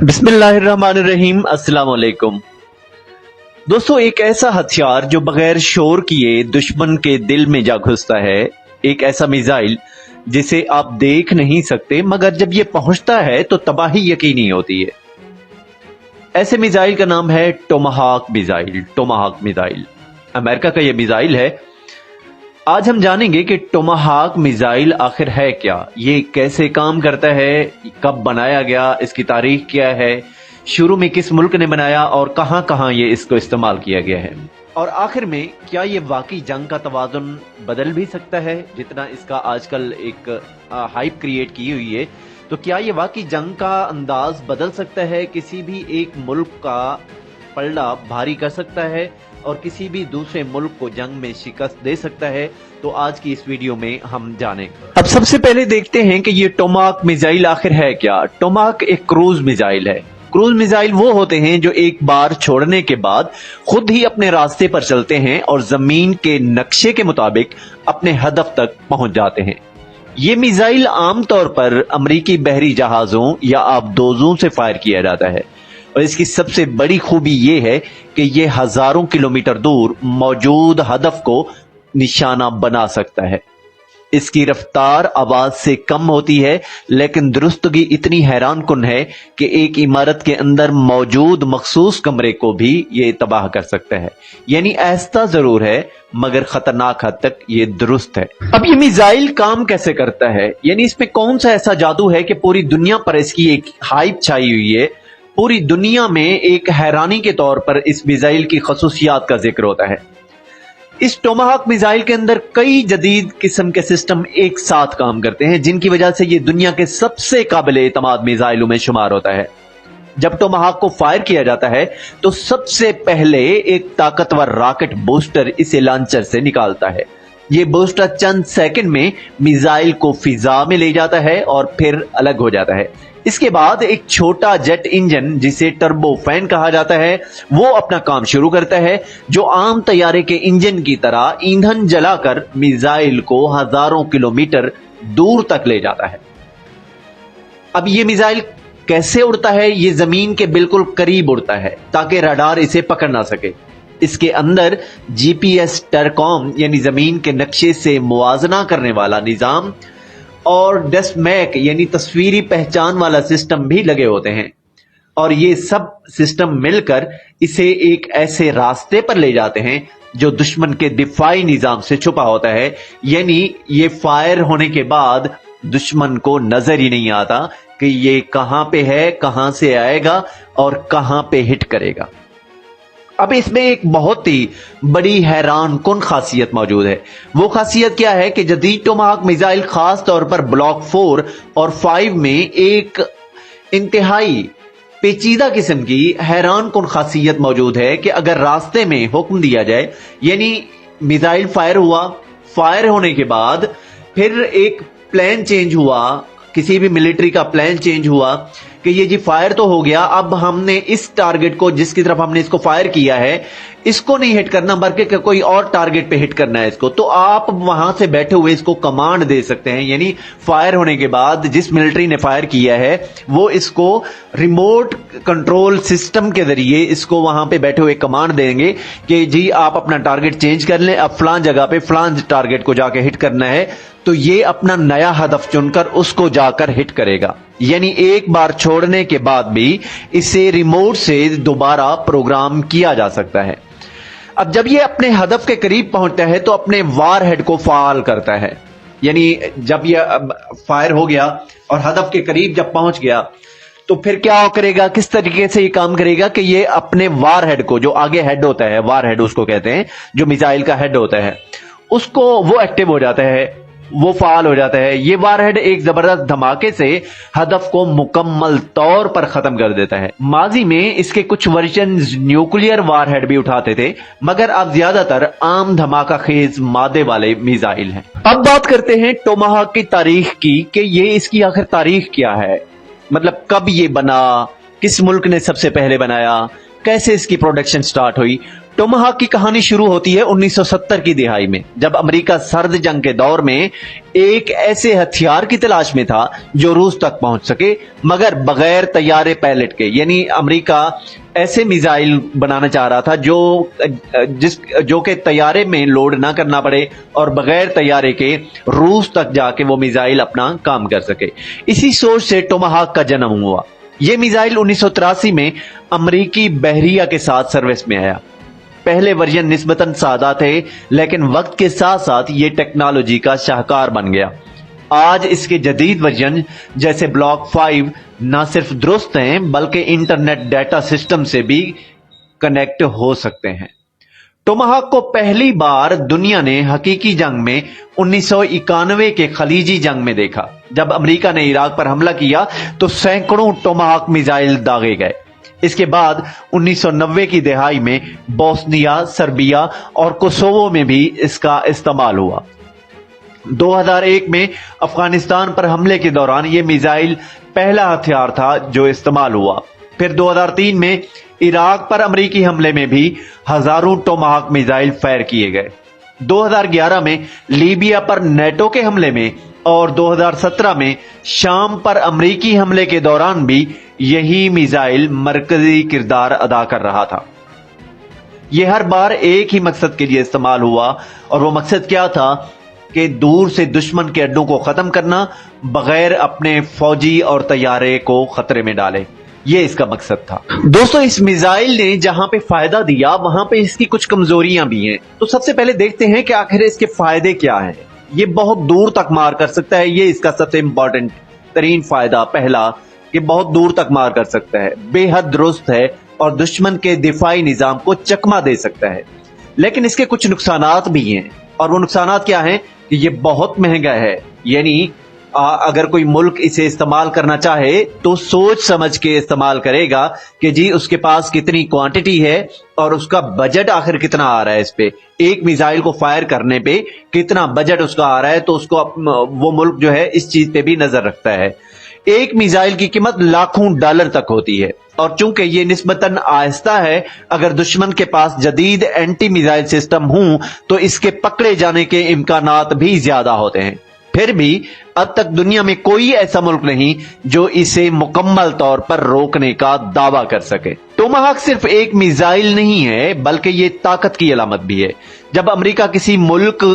बिस्मिल्लाहिर्रहमानिर्रहीम। अस्सलाम वालेकुम दोस्तों, एक ऐसा हथियार जो बगैर शोर किए दुश्मन के दिल में जा घुसता है, एक ऐसा मिसाइल जिसे आप देख नहीं सकते मगर जब ये पहुंचता है तो तबाही यकीनी होती है। ऐसे मिसाइल का नाम है टोमाहाक मिसाइल। टोमाहाक मिसाइल अमेरिका का ये मिसाइल है। आज हम जानेंगे कि टोमाहाक मिसाइल आखिर है क्या, ये कैसे काम करता है, कब बनाया गया, इसकी तारीख क्या है, शुरू में किस मुल्क ने बनाया और कहां कहां ये इसको इस्तेमाल किया गया है, और आखिर में क्या ये वाकई जंग का तवाज़ुन बदल भी सकता है जितना इसका आजकल एक हाइप क्रिएट की हुई है। तो क्या ये वाकई जंग का अंदाज बदल सकता है, किसी भी एक मुल्क का पलड़ा भारी कर सकता है और किसी भी दूसरे मुल्क को जंग में शिकस्त दे सकता है। तो आज की इस वीडियो में हम जानेंगे। अब सबसे पहले देखते हैं कि ये टोमाहाक मिसाइल आखिर है क्या। टोमाहाक एक क्रूज मिसाइल है। क्रूज मिसाइल वो होते हैं जो एक बार छोड़ने के बाद खुद ही अपने रास्ते पर चलते हैं और जमीन के नक्शे के मुताबिक अपने हदफ तक पहुंच जाते हैं। ये मिसाइल आमतौर पर अमरीकी बहरी जहाजों या आबदोजों से फायर किया जाता है और इसकी सबसे बड़ी खूबी ये है कि ये हजारों किलोमीटर दूर मौजूद हदफ को निशाना बना सकता है। इसकी रफ्तार आवाज से कम होती है लेकिन दुरुस्तगी इतनी हैरान कुन है कि एक इमारत के अंदर मौजूद मखसूस कमरे को भी ये तबाह कर सकता है। यानी ऐसा जरूर है मगर खतरनाक हद तक ये दुरुस्त है। अब ये मिसाइल काम कैसे करता है, यानी इसमें कौन सा ऐसा जादू है कि पूरी दुनिया पर इसकी एक हाइप छाई हुई है। पूरी दुनिया में एक हैरानी के तौर पर इस मिसाइल की खसूसियात का जिक्र होता है। इस टोमाहाक मिसाइल के अंदर कई जदीद किस्म के सिस्टम एक साथ काम करते हैं जिनकी वजह से ये दुनिया के सबसे काबिल एतमाद मिसाइलों में शुमार होता है। जब टोमाहाक को फायर किया जाता है तो सबसे पहले एक ताकतवर रॉकेट बूस्टर इसे लॉन्चर से निकालता है। ये बूस्टर चंद सेकंड में मिसाइल को फिजा में ले जाता है और फिर अलग हो जाता है। इसके बाद एक छोटा जेट इंजन जिसे टर्बो फैन कहा जाता है वो अपना काम शुरू करता है, जो आम तैयारे के इंजन की तरह ईंधन जलाकर मिसाइल को हजारों किलोमीटर दूर तक ले जाता है। अब ये मिसाइल कैसे उड़ता है, ये जमीन के बिल्कुल करीब उड़ता है ताकि रडार इसे पकड़ ना सके। इसके अंदर जीपीएस टरकॉम यानी जमीन के नक्शे से मुवाजना करने वाला निजाम और डेस्मैक यानी तस्वीरी पहचान वाला सिस्टम भी लगे होते हैं और ये सब सिस्टम मिलकर इसे एक ऐसे रास्ते पर ले जाते हैं जो दुश्मन के दिफाई निजाम से छुपा होता है। यानी ये फायर होने के बाद दुश्मन को नजर ही नहीं आता कि ये कहां पे है, कहां से आएगा और कहां पे हिट करेगा। अब इसमें एक बहुत ही बड़ी हैरान कुन खासियत मौजूद है। वो खासियत क्या है कि जदीद टोमाहाक मिसाइल खास तौर पर ब्लॉक 4 और 5 में एक इंतहाई पेचीदा किस्म की हैरान कुन खासियत मौजूद है कि अगर रास्ते में हुक्म दिया जाए, यानी मिसाइल फायर हुआ, फायर होने के बाद फिर एक प्लान चेंज हुआ, किसी भी मिलिट्री का प्लान चेंज हुआ कि ये जी फायर तो हो गया, अब हमने इस टारगेट को जिसकी तरफ हमने इसको फायर किया है इसको नहीं हिट करना बल्कि कोई और टारगेट पे हिट करना है इसको, तो आप वहां से बैठे हुए इसको कमांड दे सकते हैं। यानी फायर होने के बाद जिस मिलिट्री ने फायर किया है वो इसको रिमोट कंट्रोल सिस्टम के जरिए इसको वहां पे बैठे हुए कमांड देंगे कि जी आप अपना टारगेट चेंज कर लें, अब फलां जगह पे फलां टारगेट को जाके हिट करना है, तो ये अपना नया हदफ चुनकर उसको जाकर हिट करेगा। यानी एक बार छोड़ने के बाद भी इसे रिमोट से दोबारा प्रोग्राम किया जा सकता है। अब जब ये अपने हदफ के करीब पहुंचता है तो अपने वार हेड को फाल करता है। यानी जब ये फायर हो गया और हदफ के करीब जब पहुंच गया तो फिर क्या करेगा, किस तरीके से ये काम करेगा कि ये अपने वार हेड को, जो आगे हेड होता है, वार हेड उसको कहते हैं, जो मिसाइल का हेड होता है, उसको वो एक्टिव हो जाता है, वो फाल हो जाता है। ये वारहेड एक जबरदस्त धमाके से हदफ को मुकम्मल तौर पर खत्म कर देता है। माजी में इसके कुछ वर्जन न्यूक्लियर वारहेड भी उठाते थे मगर अब ज्यादातर आम धमाका खेज मादे वाले मिसाइल हैं। अब बात करते हैं टोमाहाक की तारीख की कि ये इसकी आखिर तारीख क्या है, मतलब कब ये बना, किस मुल्क ने सबसे पहले बनाया, कैसे इसकी प्रोडक्शन स्टार्ट हुई। टोमाहाक की कहानी शुरू होती है 1970 की दिहाई में, जब अमेरिका सर्द जंग के दौर में एक ऐसे हथियार की तलाश में था जो रूस तक पहुंच सके मगर बगैर तैयारे पायलट के। यानी अमेरिका ऐसे मिसाइल बनाना चाह रहा था जो कि तैयारे में लोड ना करना पड़े और बगैर तैयारे के रूस तक जाके वो मिसाइल अपना काम कर सके। इसी सोच से टोमाहाक का जन्म हुआ। ये मिसाइल 1983 में अमेरिकी बहरिया के साथ सर्विस में आया। पहले वर्जन निस्बतन सादा थे, लेकिन वक्त के साथ साथ ये टेक्नोलॉजी का शाहकार बन गया। आज इसके जदीद वर्जन जैसे ब्लॉक 5 न सिर्फ दुरुस्त हैं बल्कि इंटरनेट डाटा सिस्टम से भी कनेक्ट हो सकते हैं। टोमाहाक को पहली बार दुनिया ने हकीकी जंग में 1991 के खलीजी जंग में देखा। जब अमेरिका ने इराक पर हमला किया तो सैकड़ों टोमाहाक मिसाइल दागे गए। इसके बाद 1990 की दिहाई में बोस्निया, सर्बिया और कोसोवो में भी इसका इस्तेमाल हुआ। 2001 में अफगानिस्तान पर हमले के दौरान यह मिसाइल पहला हथियार था जो इस्तेमाल हुआ। फिर 2003 में इराक पर अमेरिकी हमले में भी हजारों टोमाहाक मिसाइल फायर किए गए। 2011 में लीबिया पर नेटो के हमले में और 2017 में शाम पर अमेरिकी हमले के दौरान भी यही मिसाइल मरकजी किरदार अदा कर रहा था। यह हर बार एक ही मकसद के लिए इस्तेमाल हुआ और वो मकसद क्या था कि दूर से दुश्मन के अड्डों को खत्म करना बगैर अपने फौजी और तैयारे को खतरे में डाले। ये इसका मकसद था। दोस्तों, इस मिसाइल ने जहां पे फायदा दिया वहां पे इसकी कुछ कमजोरियां भी हैं। तो सबसे पहले देखते हैं कि आखिर इसके फायदे क्या हैं। ये बहुत दूर तक मार कर सकता है। ये इसका सबसे इंपॉर्टेंट तरीन फायदा पहला कि बहुत दूर तक मार कर सकता है, बेहद दुरुस्त है और दुश्मन के दिफाई निजाम को चकमा दे सकता है। लेकिन इसके कुछ नुकसानात भी हैं और वो नुकसानात क्या हैं कि ये बहुत महंगा है। यानी अगर कोई मुल्क इसे इस्तेमाल करना चाहे तो सोच समझ के इस्तेमाल करेगा कि जी उसके पास कितनी क्वांटिटी है और उसका बजट आखिर कितना आ रहा है। इस पे एक मिसाइल को फायर करने पे कितना बजट उसका आ रहा है, तो उसको वो मुल्क जो है इस चीज पे भी नजर रखता है। एक मिसाइल की कीमत लाखों डॉलर तक होती है और चूंकि ये निस्बतन आहिस्ता है, अगर दुश्मन के पास जदीद एंटी मिसाइल सिस्टम हों तो इसके पकड़े जाने के इम्कानात भी ज्यादा होते हैं। फिर भी अब तक दुनिया में कोई ऐसा मुल्क नहीं जो इसे मुकम्मल तौर पर रोकने का दावा कर सके। टोमाहाक सिर्फ एक मिसाइल नहीं है बल्कि ये ताकत की अलामत भी है। जब अमेरिका किसी मुल्क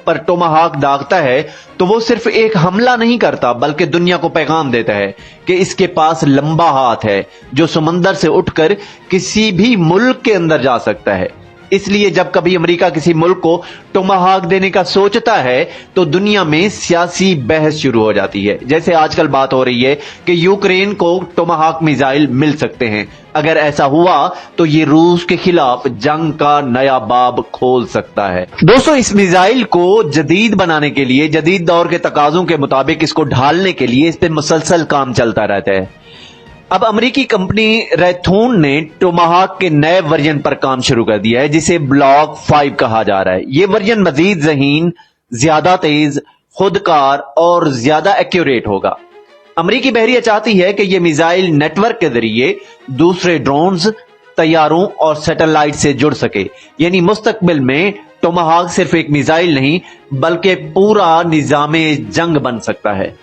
पर टोमाहाक दागता है तो वो सिर्फ एक हमला नहीं करता बल्कि दुनिया को पैगाम देता है कि इसके पास लंबा हाथ है जो समंदर से उठकर किसी भी मुल्क के अंदर जा सकता है। इसलिए जब कभी अमेरिका किसी मुल्क को टोमाहाक देने का सोचता है तो दुनिया में सियासी बहस शुरू हो जाती है। जैसे आजकल बात हो रही है कि यूक्रेन को टोमाहाक मिसाइल मिल सकते हैं। अगर ऐसा हुआ तो ये रूस के खिलाफ जंग का नया बाब खोल सकता है। दोस्तों, इस मिसाइल को जदीद बनाने के लिए, जदीद दौर के तकाजों के मुताबिक इसको ढालने के लिए इस पे मुसलसल काम चलता रहता है। अब अमेरिकी कंपनी रैथून ने टोमाहाक के नए वर्जन पर काम शुरू कर दिया है जिसे ब्लॉक 5 कहा जा रहा है। यह वर्जन मजीद ज़हीन, ज्यादा तेज, खुदकार और ज्यादा एक्यूरेट होगा। अमेरिकी बहरिया चाहती है कि यह मिसाइल नेटवर्क के जरिए दूसरे ड्रोन्स, तैयारों और सैटेलाइट से जुड़ सके। यानी मुस्तकबिल में टोमाहाक सिर्फ एक मिसाइल नहीं बल्कि पूरा निजामे जंग बन सकता है।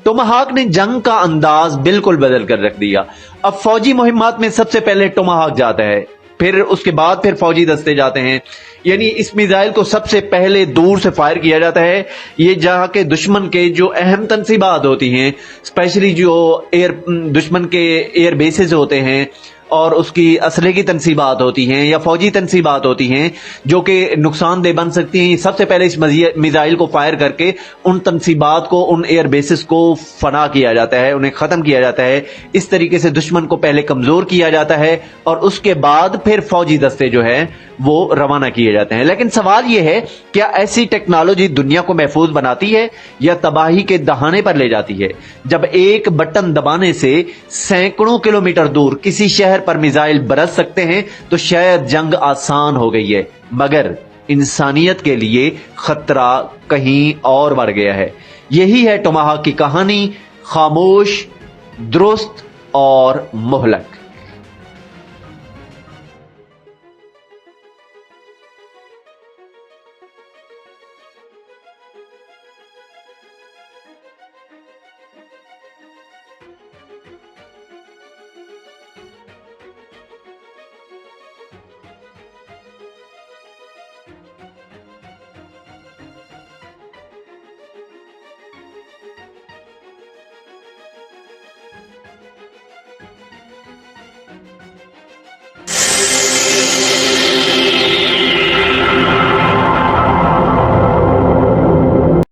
टोमाहाक ने जंग का अंदाज बिल्कुल बदल कर रख दिया। अब फौजी मुहिम्मात में सबसे पहले टोमाहाक जाता है, फिर उसके बाद फिर फौजी दस्ते जाते हैं। यानी इस मिसाइल को सबसे पहले दूर से फायर किया जाता है। ये जहां के दुश्मन के जो अहम तनसीबात होती हैं, स्पेशली जो दुश्मन के एयर बेसेस होते हैं और उसकी असले की तनसीबात होती हैं या फौजी तनसीबात होती हैं जो कि नुकसानदेह बन सकती हैं, सबसे पहले इस मिसाइल को फायर करके उन तनसीबात को, उन एयर बेसिस को फना किया जाता है, उन्हें खत्म किया जाता है। इस तरीके से दुश्मन को पहले कमजोर किया जाता है और उसके बाद फिर फौजी दस्ते जो है वो रवाना किए जाते हैं। लेकिन सवाल यह है, क्या ऐसी टेक्नोलॉजी दुनिया को महफूज बनाती है या तबाही के दहाने पर ले जाती है? जब एक बटन दबाने से सैकड़ों किलोमीटर दूर किसी शहर पर मिसाइल बरस सकते हैं तो शायद जंग आसान हो गई है, मगर इंसानियत के लिए खतरा कहीं और बढ़ गया है। यही है टोमाहाक की कहानी, खामोश, दुरुस्त और मुहलक।